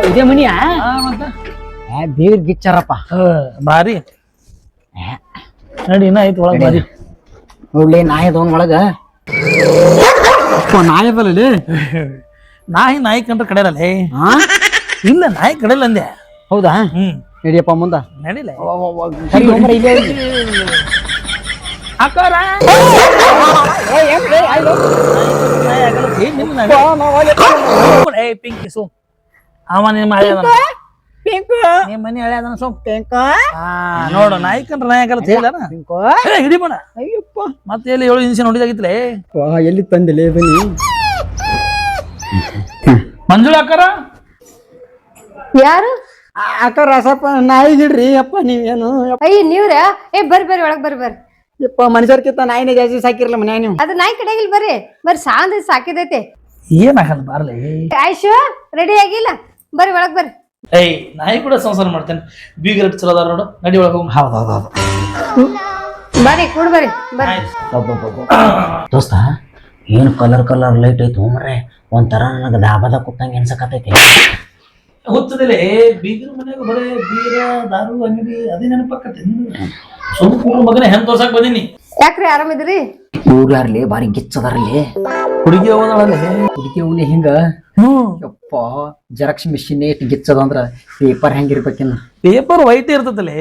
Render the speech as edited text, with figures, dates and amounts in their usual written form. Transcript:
ಇದೇ ಮನಿಯಾ ಮತ್ತ ಬೀರ್ ಗಿಚ್ಚಾರಪ್ಪ ಭಾರಿ ನಡಿ ಇನ್ನ ಐತಿ ಒಳಗ್ ಭಾರಿ ನೋಡ್ಲಿ ನಾಯಿ ಅದವನ್ ಒಳಗ ನಾಯಿ ಅದಲ್ಲ ನಾಯಿ ಕಂಡ್ರೆ ಕಡೆಯಲ್ಲ ಇಲ್ಲ ನಾಯಿ ಕಡೆಯಲ್ಲ ಅಂದೆ ಹೌದಾ ನಡಿಯಪ್ಪ ಮುಂದ ನಡಿಲ್ಲ ಅಕ್ಕಾರ ಪಿಂಕಿ ಸು ಅವ ನಿಮ್ಮ ಹಳೆ ನಿಮ್ಮ ಮನಿ ಹಳೆ ಅದನ್ನ ಸೋಮ್ ನೋಡು ನಾಯಿ ಕಂಡ್ರೆ ನಾಯಿ ಆಗಲ್ಲ ಹಿಡಿಬೋಣ ಅಯ್ಯಪ್ಪ ಮತ್ತೆ ಎಲ್ಲಿ 7 ಇಂಚಿನ ಹೊಡಿದಾಗಿತ್ಲೆ ಎಲ್ಲಿ ತಂದಿಲ್ಲ ಬನ್ನಿ ಮಂಜುಳ ಅಕ್ಕಾರ ಯಾರು ಅಕ್ಕ ಸ್ವಲ್ಪ ನಾಯಿ ಹಿಡ್ರಿ ಅಪ್ಪ ನೀವೇನು ಅಯ್ಯ ನೀವ್ರ ಬರ್ರಿ ಒಳಗ್ ಬರ್ರಿ ಯಪ್ಪ ಮನುಷ್ಯರ್ಕಿಂತ ನಾಯಿನೇ ಜಾಸ್ತಿ ಸಾಕಿರ್ಲ ಮನ್ಯಾಗ ನೀವು ಅದು ನಾಯಿ ಕಡೆಗಿಲ್ ಬರ್ರಿ ಸಾಂದ್ ಸಾಕಿದೈತೆ ಏನಾಗಲ್ಲ ಬಾರ್ಲಿ ಆಯ್ಶು ರೆಡಿ ಆಗಿಲ್ಲ ಬರ್ರಿ ಒಳಗ್ ಬರ್ರಿ ನಾಯಿ ಕೂಡ ಸಂಸಾರ ಮಾಡ್ತೇನೆ ಬೀಗ ಚಲೋ ಅದಾರ ನೋಡು ನಡಿ ಒಳಗೆ ಹೋಗ್ ಹೌದೌದು ಬರ್ರಿ ಕೂಡ್ ಬರ್ರಿ ದೋಸ್ತ ಏನು ಕಲರ್ ಲೈಟ್ ಐತಿ ಹೋಮ್ರೆ ಒಂಥರ ನನಗೆ ದಾಬಾದ ಕೂತಂಗೆ ಎನ್ಸಕತೈತಿ ಗೊತ್ತದಿಲ್ಲ ಬೀಗರ ಮನ್ಯಾಗ ಬರೇ ಬೀರ ದಾರು ಅಂಗಡಿ ಅದೇ ನೆನಪಾಕತ್ತೆ ಸುಮ್ಮ ಮಗನೇ ಹೆಂಗ್ ತೋರ್ಸಾಕ್ ಬಂದೀನಿ ಯಾಕ್ರಿ ಆರಾಮಿದ್ರಿ ಇವ್ರು ಯಾರ್ಲಿ ಬಾರಿ ಗಿಚ್ಚದಾರಲ್ಲಿ ಹುಡುಗಿ ಹೋದಳಲ್ಲಿ ಹುಡುಗಿ ಅವನಿ ಹಿಂಗ ಯಪ್ಪ ಜೆರಾಕ್ಸ್ ಮಿಷಿನ್ ಗಿಚ್ಚದ ಅಂದ್ರ ಪೇಪರ್ ಹೆಂಗಿರ್ಬೇಕಿನ್ನ ಪೇಪರ್ ವೈಟ್ ಇರ್ತದಲ್ಲೇ